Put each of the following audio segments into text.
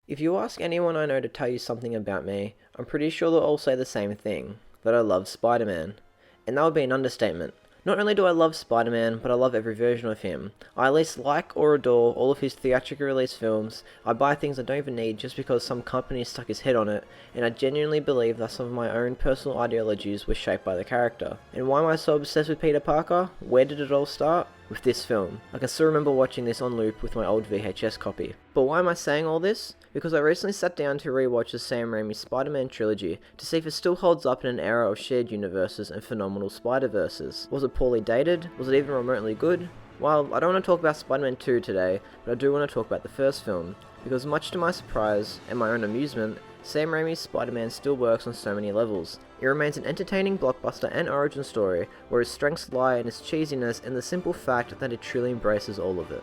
If you ask anyone I know to tell you something about me, I'm pretty sure they'll all say the same thing, that I love Spider-Man. And that would be an understatement. Not only do I love Spider-Man, but I love every version of him. I at least like or adore all of his theatrically released films. I buy things I don't even need just because some company stuck his head on it, and I genuinely believe that some of my own personal ideologies were shaped by the character. And why am I so obsessed with Peter Parker? Where did it all start? With this film. I can still remember watching this on loop with my old VHS copy. But why am I saying all this? Because I recently sat down to rewatch the Sam Raimi Spider-Man trilogy to see if it still holds up in an era of shared universes and phenomenal Spider-Verses. Was it poorly dated? Was it even remotely good? Well, I don't want to talk about Spider-Man 2 today, but I do want to talk about the first film, because much to my surprise, and my own amusement, Sam Raimi's Spider-Man still works on so many levels. It remains an entertaining blockbuster and origin story, where his strengths lie in his cheesiness and the simple fact that it truly embraces all of it.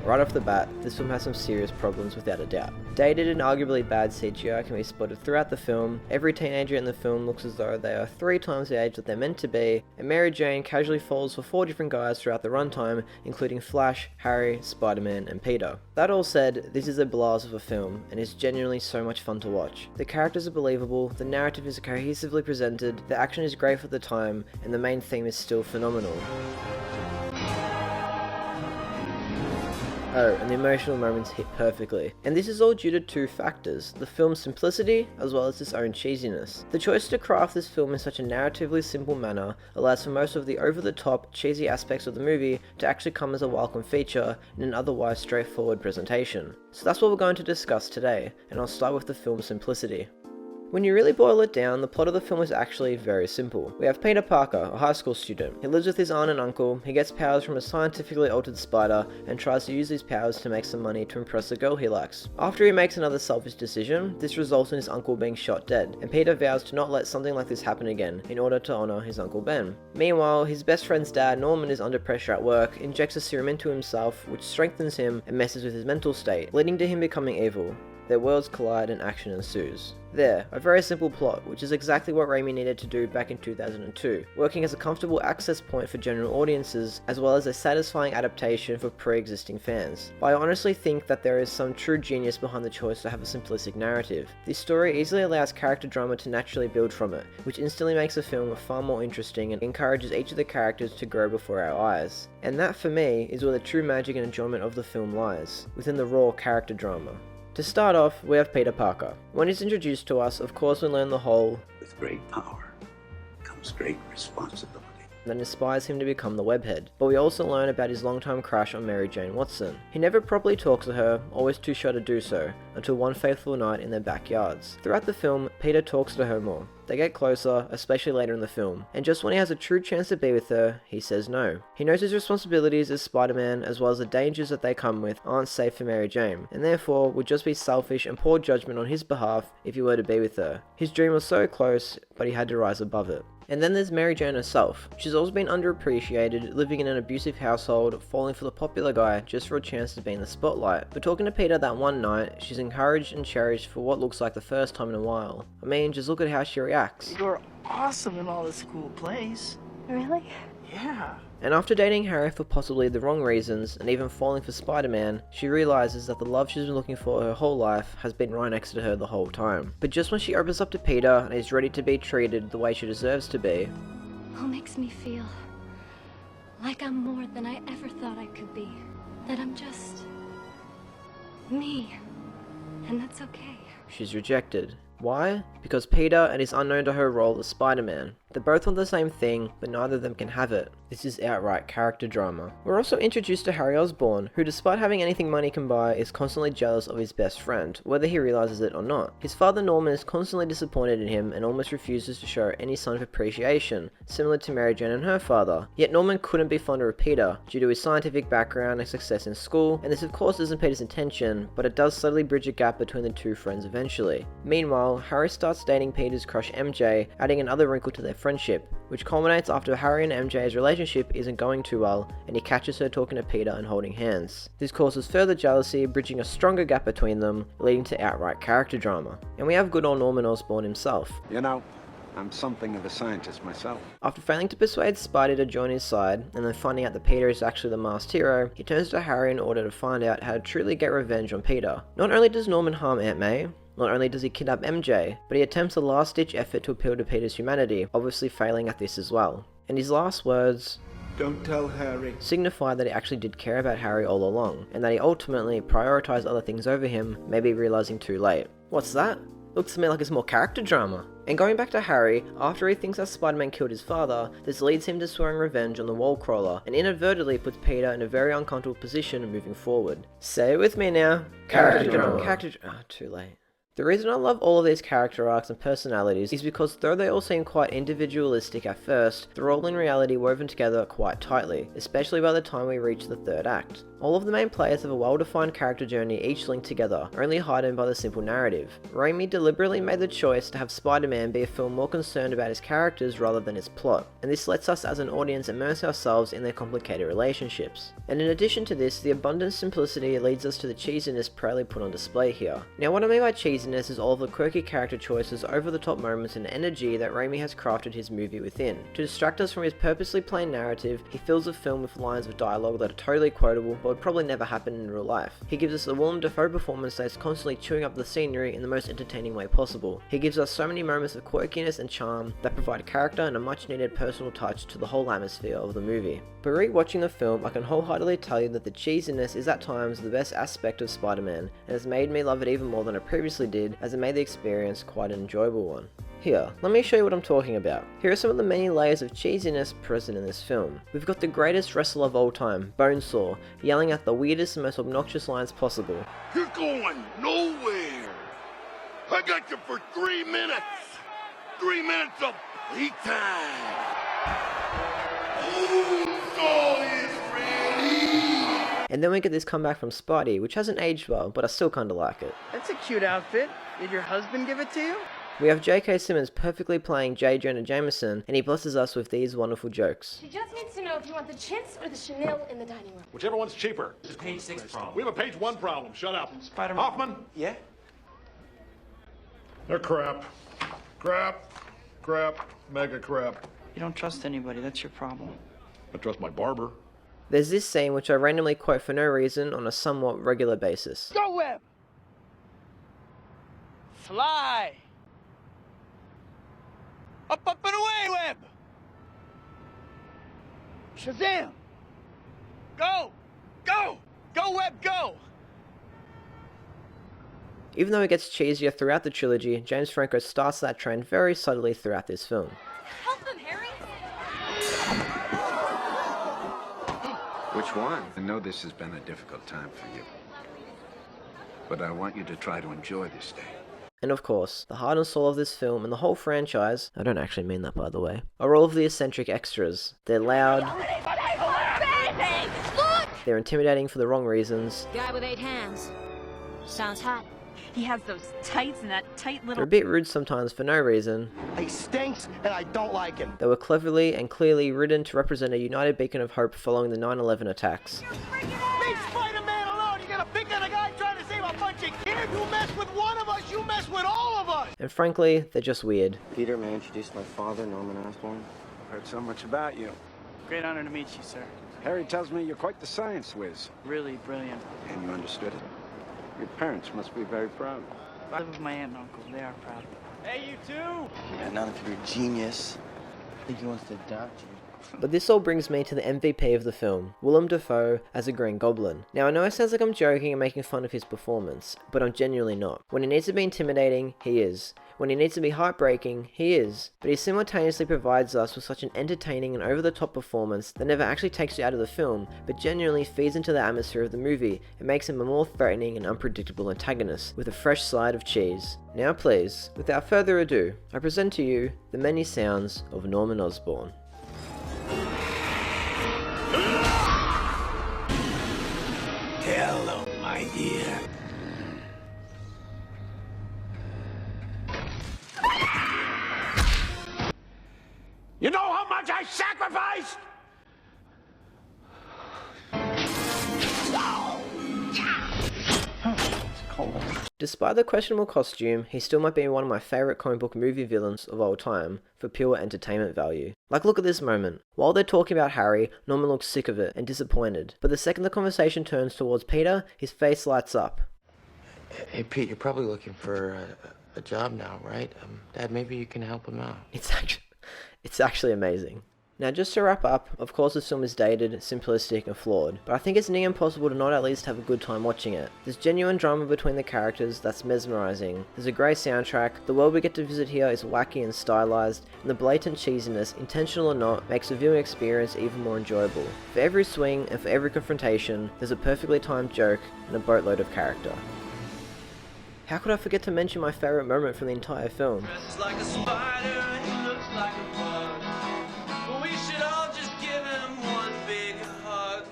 Right off the bat, this film has some serious problems without a doubt. Dated and arguably bad CGI can be spotted throughout the film, every teenager in the film looks as though they are 3 times the age that they're meant to be, and Mary Jane casually falls for 4 different guys throughout the runtime, including Flash, Harry, Spider-Man, and Peter. That all said, this is a blast of a film, and is genuinely so much fun to watch. The characters are believable, the narrative is cohesively presented, the action is great for the time, and the main theme is still phenomenal. Oh, and the emotional moments hit perfectly. And this is all due to 2 factors, the film's simplicity, as well as its own cheesiness. The choice to craft this film in such a narratively simple manner allows for most of the over-the-top, cheesy aspects of the movie to actually come as a welcome feature in an otherwise straightforward presentation. So that's what we're going to discuss today, and I'll start with the film's simplicity. When you really boil it down, the plot of the film is actually very simple. We have Peter Parker, a high school student. He lives with his aunt and uncle, he gets powers from a scientifically altered spider, and tries to use these powers to make some money to impress the girl he likes. After he makes another selfish decision, this results in his uncle being shot dead, and Peter vows to not let something like this happen again, in order to honor his Uncle Ben. Meanwhile, his best friend's dad, Norman, is under pressure at work, injects a serum into himself, which strengthens him and messes with his mental state, leading to him becoming evil. Their worlds collide and action ensues. There, a very simple plot, which is exactly what Raimi needed to do back in 2002, working as a comfortable access point for general audiences, as well as a satisfying adaptation for pre-existing fans. But I honestly think that there is some true genius behind the choice to have a simplistic narrative. This story easily allows character drama to naturally build from it, which instantly makes the film far more interesting and encourages each of the characters to grow before our eyes. And that, for me, is where the true magic and enjoyment of the film lies, within the raw character drama. To start off, we have Peter Parker. When he's introduced to us, of course we learn the whole "With great power comes great responsibility" that inspires him to become the webhead. But we also learn about his longtime crush on Mary Jane Watson. He never properly talks to her, always too shy to do so, until one fateful night in their backyards. Throughout the film, Peter talks to her more. They get closer, especially later in the film, and just when he has a true chance to be with her, he says no. He knows his responsibilities as Spider-Man, as well as the dangers that they come with, aren't safe for Mary Jane, and therefore would just be selfish and poor judgment on his behalf if he were to be with her. His dream was so close, but he had to rise above it. And then there's Mary Jane herself. She's always been underappreciated, living in an abusive household, falling for the popular guy just for a chance to be in the spotlight. But talking to Peter that one night, she's encouraged and cherished for what looks like the first time in a while. I mean, just look at how she reacts. You're awesome in all this cool plays. Really? Yeah. And after dating Harry for possibly the wrong reasons, and even falling for Spider-Man, she realizes that the love she's been looking for her whole life has been right next to her the whole time. But just when she opens up to Peter and is ready to be treated the way she deserves to be, Who makes me feel like I'm more than I ever thought I could be. That I'm just me. And that's okay. she's rejected. Why? Because Peter and is unknown to her role as Spider-Man. They both want the same thing, but neither of them can have it. This is outright character drama. We're also introduced to Harry Osborn, who despite having anything money can buy, is constantly jealous of his best friend, whether he realizes it or not. His father Norman is constantly disappointed in him and almost refuses to show any sign of appreciation, similar to Mary Jane and her father. Yet Norman couldn't be fonder of Peter, due to his scientific background and success in school, and this of course isn't Peter's intention, but it does subtly bridge a gap between the two friends eventually. Meanwhile, Harry starts dating Peter's crush MJ, adding another wrinkle to their friendship, which culminates after Harry and MJ's relationship isn't going too well, and he catches her talking to Peter and holding hands. This causes further jealousy, bridging a stronger gap between them, leading to outright character drama. And we have good old Norman Osborn himself. You know, I'm something of a scientist myself. After failing to persuade Spidey to join his side, and then finding out that Peter is actually the masked hero, he turns to Harry in order to find out how to truly get revenge on Peter. Not only does Norman harm Aunt May, not only does he kidnap MJ, but he attempts a last-ditch effort to appeal to Peter's humanity, obviously failing at this as well. And his last words, Don't tell Harry. signify that he actually did care about Harry all along, and that he ultimately prioritized other things over him, maybe realizing too late. What's that? Looks to me like it's more character drama. And going back to Harry, after he thinks that Spider-Man killed his father, this leads him to swearing revenge on the wall crawler, and inadvertently puts Peter in a very uncomfortable position moving forward. Say it with me now. Character drama. Too late. The reason I love all of these character arcs and personalities is because though they all seem quite individualistic at first, they're all in reality woven together quite tightly, especially by the time we reach the third act. All of the main players have a well-defined character journey each linked together, only heightened by the simple narrative. Raimi deliberately made the choice to have Spider-Man be a film more concerned about his characters rather than its plot, and this lets us as an audience immerse ourselves in their complicated relationships. And in addition to this, the abundant simplicity leads us to the cheesiness proudly put on display here. Now what I mean by cheesiness is all of the quirky character choices, over-the-top moments and energy that Raimi has crafted his movie within. To distract us from his purposely plain narrative, he fills the film with lines of dialogue that are totally quotable but would probably never happen in real life. He gives us a Willem Dafoe performance that is constantly chewing up the scenery in the most entertaining way possible. He gives us so many moments of quirkiness and charm that provide character and a much needed personal touch to the whole atmosphere of the movie. But re-watching the film, I can wholeheartedly tell you that the cheesiness is at times the best aspect of Spider-Man, and has made me love it even more than I previously did, as it made the experience quite an enjoyable one. Here, let me show you what I'm talking about. Here are some of the many layers of cheesiness present in this film. We've got the greatest wrestler of all time, Bonesaw, yelling out the weirdest and most obnoxious lines possible. You're going nowhere. I got you for 3 minutes. 3 minutes of playtime. Bonesaw is ready. And then we get this comeback from Spidey, which hasn't aged well, but I still kinda like it. That's a cute outfit. Did your husband give it to you? We have J.K. Simmons perfectly playing J. Jonah Jameson, and he blesses us with these wonderful jokes. She just needs to know if you want the chintz or the chenille in the dining room. Whichever one's cheaper. It's a page 6 problem. We have a page 1 problem. Shut up. Spider-Man. Hoffman? Yeah? They're crap. Crap. Crap. Mega crap. You don't trust anybody. That's your problem. I trust my barber. There's this scene which I randomly quote for no reason on a somewhat regular basis. Go, Web! Fly! Up, up, and away, Web! Shazam! Go! Go! Go, Web, go! Even though it gets cheesier throughout the trilogy, James Franco starts that trend very subtly throughout this film. Help him, Harry! Which one? I know this has been a difficult time for you. But I want you to try to enjoy this day. And of course, the heart and soul of this film and the whole franchise, I don't actually mean that by the way, are all of the eccentric extras. They're loud, they're intimidating for the wrong reasons, Guy with 8 hands. Sounds hot. He has those tights and that tight they're little... a bit rude sometimes for no reason. He stinks, and I don't like him. They were cleverly and clearly written to represent a united beacon of hope following the 9/11 attacks. Leave Spider-Man alone. You're gonna pick on a guy trying to save a bunch of kids. You mess with one of us, you mess with all of us. And frankly, they're just weird. Peter, may I introduce my father, Norman Osborn? Heard so much about you. Great honor to meet you, sir. Harry tells me you're quite the science whiz. Really brilliant. And you understood it. Your parents must be very proud. I live with my aunt and uncle. They are proud. Hey, you too! Yeah, now that you're a genius, I think he wants to adopt you. But this all brings me to the MVP of the film, Willem Dafoe as a Green Goblin. Now I know it sounds like I'm joking and making fun of his performance, but I'm genuinely not. When he needs to be intimidating, he is. When he needs to be heartbreaking, he is. But he simultaneously provides us with such an entertaining and over-the-top performance that never actually takes you out of the film, but genuinely feeds into the atmosphere of the movie and makes him a more threatening and unpredictable antagonist, with a fresh side of cheese. Now please, without further ado, I present to you the many sounds of Norman Osborn. Hello, my dear. You know how much I sacrificed? Despite the questionable costume, he still might be one of my favourite comic book movie villains of all time, for pure entertainment value. Like, look at this moment. While they're talking about Harry, Norman looks sick of it and disappointed, but the second the conversation turns towards Peter, his face lights up. Hey, Pete, you're probably looking for a job now, right? Dad, maybe you can help him out. It's actually amazing. Now, just to wrap up, of course this film is dated, simplistic and flawed, but I think it's near impossible to not at least have a good time watching it. There's genuine drama between the characters that's mesmerizing, there's a great soundtrack, the world we get to visit here is wacky and stylized, and the blatant cheesiness, intentional or not, makes the viewing experience even more enjoyable. For every swing and for every confrontation, there's a perfectly timed joke and a boatload of character. How could I forget to mention my favourite moment from the entire film? Like a spider and he looks like a bug. But we should all just give him one big hug.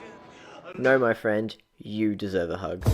No, my friend, you deserve a hug.